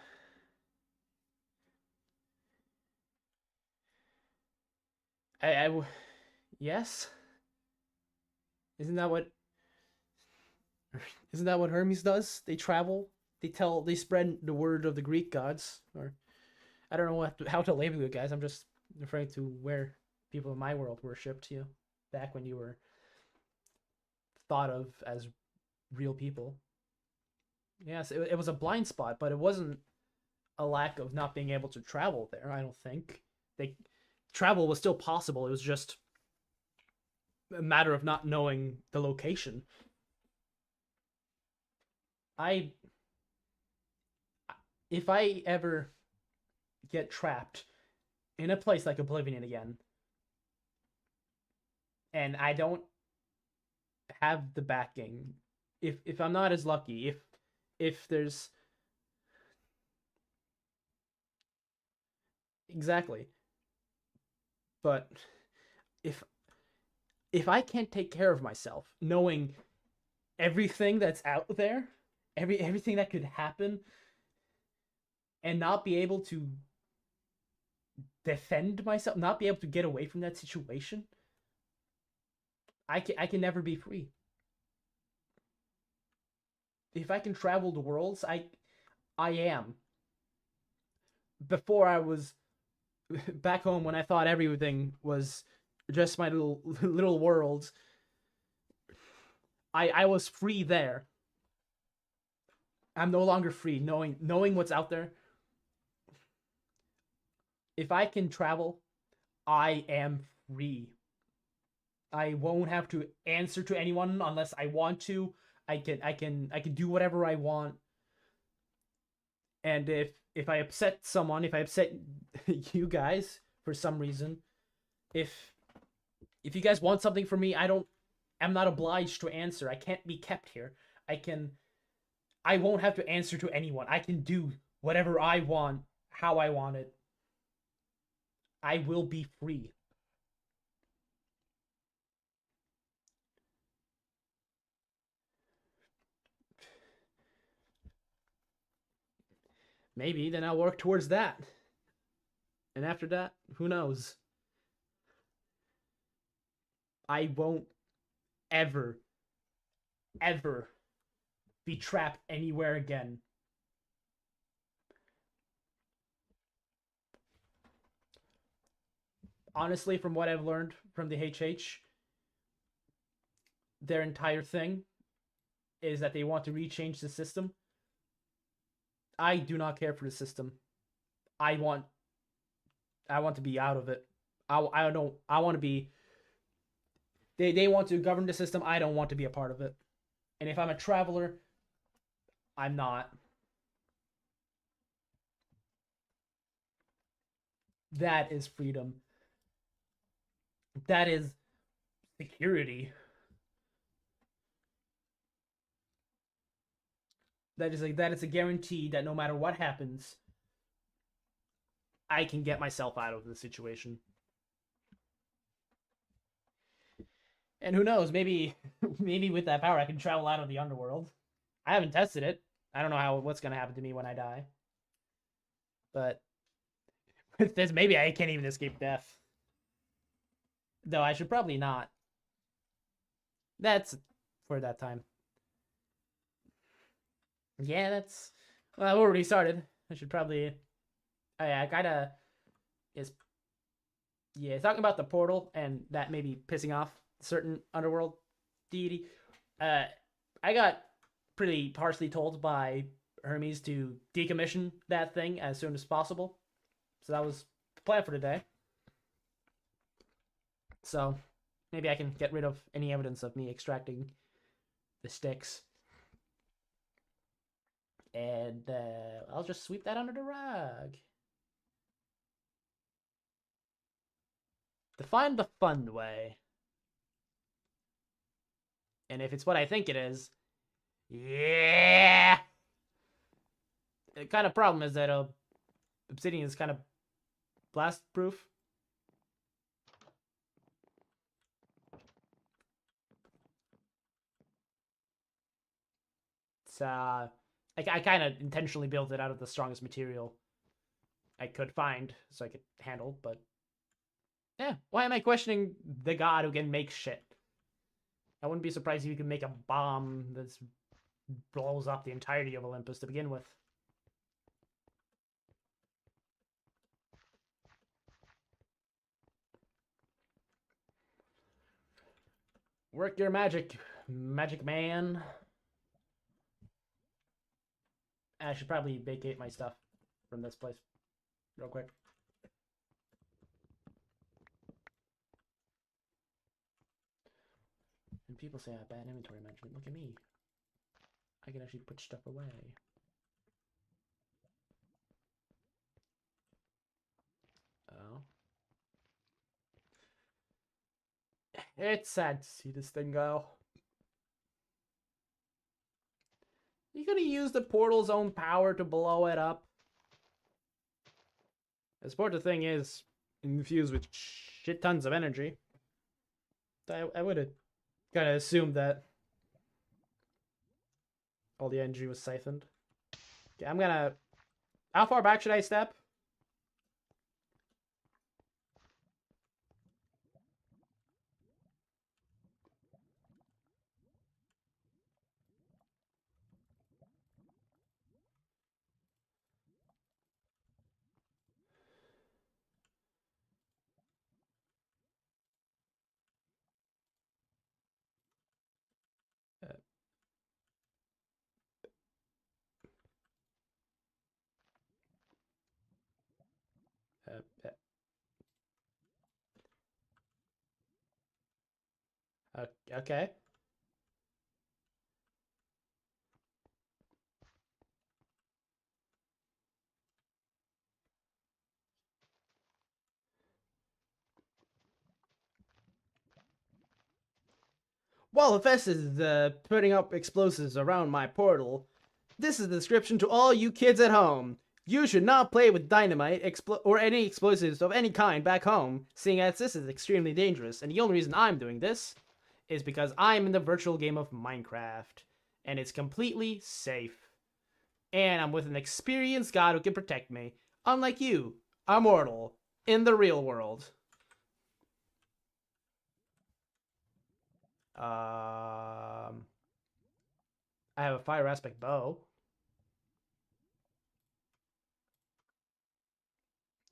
yes, isn't that what Hermes does? They travel, they spread the word of the Greek gods. Or I don't know how to label you guys. I'm just referring to where people in my world worshipped you back when you were thought of as real people. Yes, it was a blind spot, but it wasn't a lack of not being able to travel there. I don't think travel was still possible. It was just a matter of not knowing the location. If I ever get trapped in a place like Oblivion again, and I don't have the backing, if I'm not as lucky, if there's exactly, but if I can't take care of myself, knowing everything that's out there, everything that could happen, and not be able to defend myself, not be able to get away from that situation, I can never be free. if I can travel the worlds, I am. Before I was back home when I thought everything was just my little world. I was free there. I'm no longer free knowing what's out there. If I can travel, I am free. I won't have to answer to anyone unless I want to. I can do whatever I want. And if I upset someone, if I upset you guys for some reason, if if you guys want something from me, I'm not obliged to answer. I can't be kept here. I won't have to answer to anyone. I can do whatever I want, how I want it. I will be free. Maybe then I'll work towards that. And after that, who knows? I won't ever, ever be trapped anywhere again. Honestly, from what I've learned from the HH, their entire thing is that they want to rechange the system. I do not care for the system. I want to be out of it. I don't I want to be they want to govern the system. I don't want to be a part of it. And if I'm a traveler, I'm not. That is freedom. That is security. That is a guarantee that no matter what happens, I can get myself out of the situation. And who knows, maybe maybe with that power I can travel out of the underworld. I haven't tested it. I don't know what's gonna happen to me when I die. But with this, maybe I can't even escape death. Though I should probably not. That's for that time. Yeah, that's well, I've already started. I should probably oh yeah, I kinda is yeah, talking about the portal and that maybe pissing off certain underworld deity. Uh I got pretty harshly told by Hermes to decommission that thing as soon as possible. So that was the plan for today. So maybe I can get rid of any evidence of me extracting the sticks. And I'll just sweep that under the rug. To find the fun way. And if it's what I think it is, yeah! The kind of problem is that obsidian is kind of blast proof. It's I kind of intentionally built it out of the strongest material I could find so I could handle, but yeah, why am I questioning the god who can make shit? I wouldn't be surprised if you could make a bomb that blows up the entirety of Olympus to begin with. Work your magic, magic man. I should probably vacate my stuff from this place real quick. And people say I have bad inventory management. Look at me. I can actually put stuff away. Oh. It's sad to see this thing go. You gonna use the portal's own power to blow it up? The important thing is infused with shit tons of energy. I would have kind of assumed that all the energy was siphoned. Okay, I'm gonna. How far back should I step? Okay. While Hephauestus is putting up explosives around my portal, this is the description to all you kids at home. You should not play with dynamite or any explosives of any kind back home, seeing as this is extremely dangerous, and the only reason I'm doing this is because I'm in the virtual game of Minecraft, and it's completely safe. And I'm with an experienced god who can protect me, unlike you, a mortal, in the real world. I have a fire aspect bow,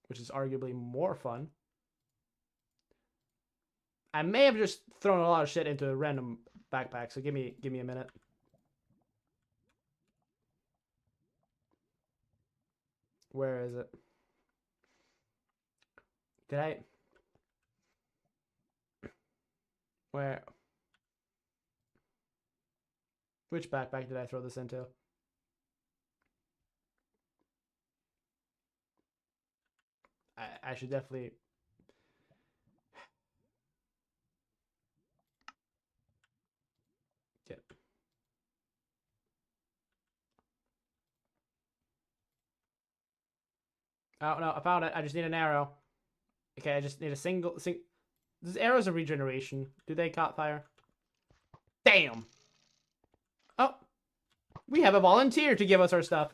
which is arguably more fun. I may have just thrown a lot of shit into a random backpack, so give me a minute. Where is it? Did I? Where? Which backpack did I throw this into? I should definitely... Yep. Oh, no, I found it. I just need an arrow. Okay, I just need a single... Does arrows of regeneration? Do they caught fire? Damn! Oh! We have a volunteer to give us our stuff.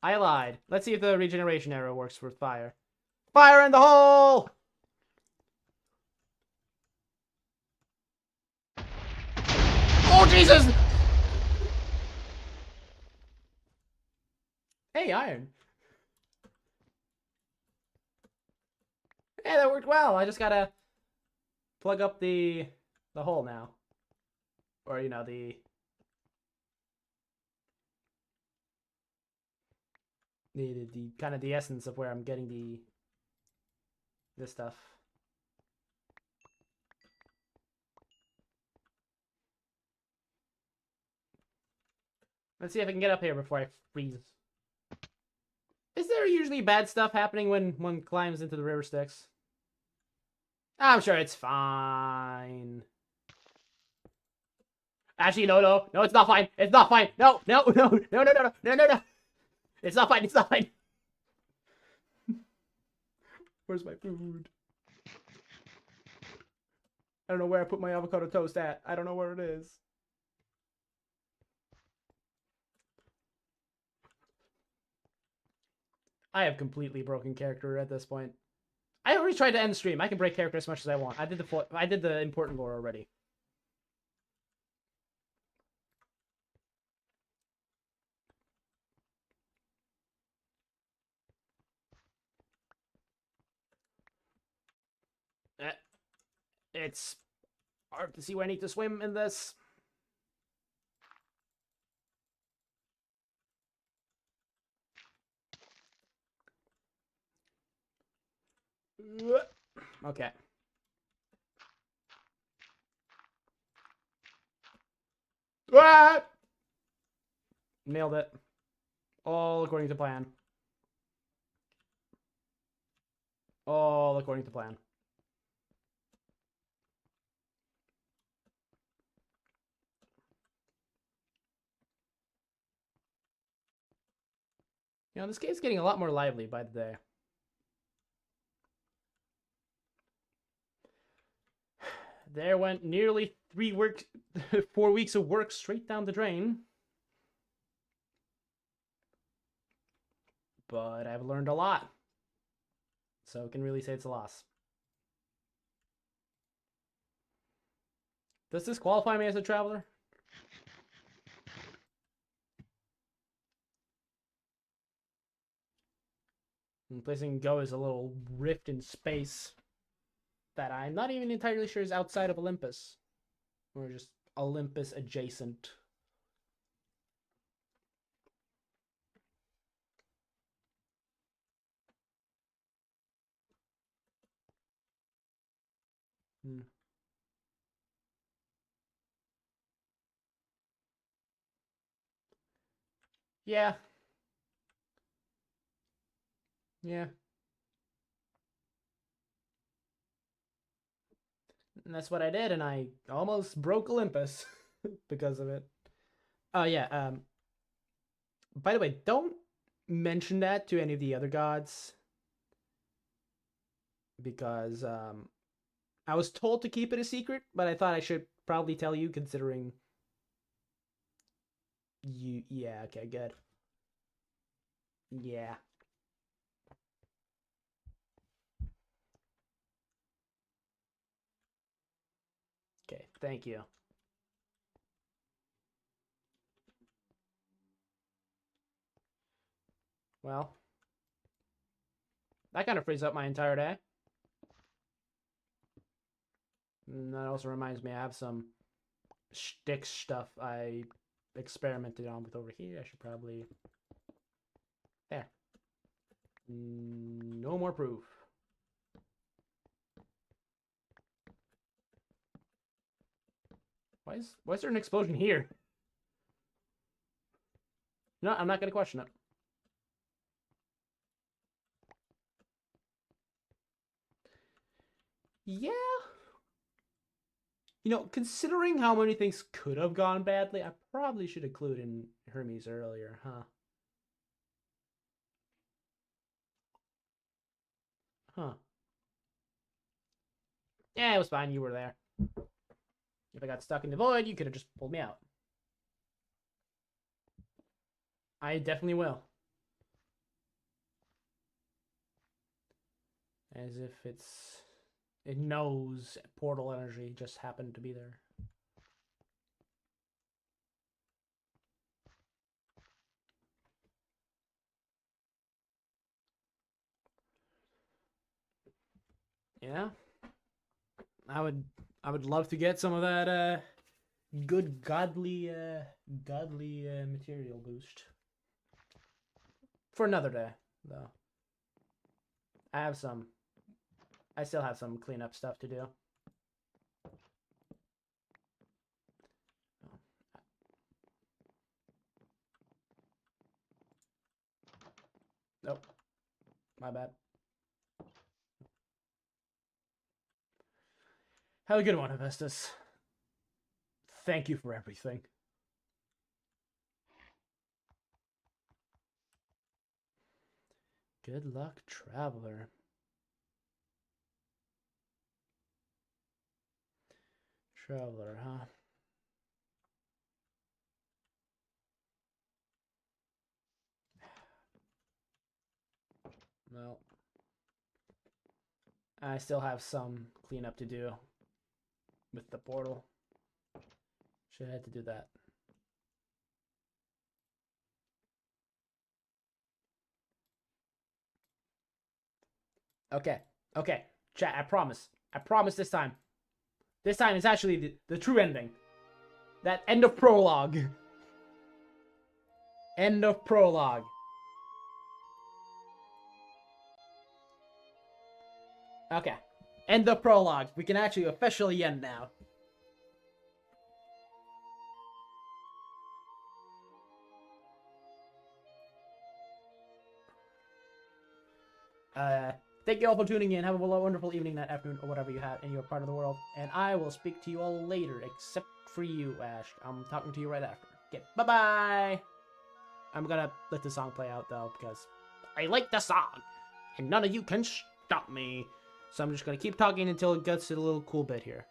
I lied. Let's see if the regeneration arrow works with fire. Fire in the hole! Oh, Jesus! Hey, iron. Hey, that worked well. I just gotta plug up the hole now. Or, you know, the kind of the essence of where I'm getting this stuff. Let's see if I can get up here before I freeze. Is there usually bad stuff happening when one climbs into the river Styx? I'm sure it's fine. Actually, no, it's not fine. It's not fine. No. It's not fine. It's not fine. Where's my food? I don't know where I put my avocado toast at. I don't know where it is. I have completely broken character at this point. I already tried to end the stream. I can break character as much as I want. I did the important lore already. It's hard to see where I need to swim in this. Okay. Ah! Nailed it. All according to plan. All according to plan. You know, this game's getting a lot more lively by the day. There went nearly 4 weeks of work straight down the drain. But I've learned a lot. So I can really say it's a loss. Does this qualify me as a traveler? And placing Go is a little rift in space that I'm not even entirely sure is outside of Olympus. Or just Olympus adjacent. Yeah. Yeah. And that's what I did, and I almost broke Olympus because of it. Oh, yeah. By the way, don't mention that to any of the other gods. Because I was told to keep it a secret, but I thought I should probably tell you, considering you. Yeah, okay, good. Yeah. Okay, thank you. Well, that kind of frees up my entire day. And that also reminds me I have some shtick stuff I experimented on with over here. I should probably... There. No more proof. Why is there an explosion here? No, I'm not going to question it. Yeah. You know, considering how many things could have gone badly, I probably should include in Hermes earlier, huh? Huh. Yeah, it was fine. You were there. If I got stuck in the void, you could have just pulled me out. I definitely will. As if it knows portal energy just happened to be there. Yeah. I would love to get some of that good godly material boost. For another day, though. I still have some cleanup stuff to do. Nope. My bad. Have a good one, Hephauestus. Thank you for everything. Good luck, traveler. Traveler, huh? Well, I still have some cleanup to do with the portal. Should have to do that. Okay. Okay. Chat, I promise. I promise this time. This time is actually the true ending. That end of prologue. End of prologue. Okay. End of prologue. We can actually officially end now. Thank you all for tuning in. Have a wonderful evening, night, afternoon, or whatever you have in your part of the world. And I will speak to you all later, except for you, Ash. I'm talking to you right after. Okay, bye-bye! I'm gonna let the song play out, though, because I like the song, and none of you can stop me. So I'm just gonna keep talking until it gets to the little cool bit here.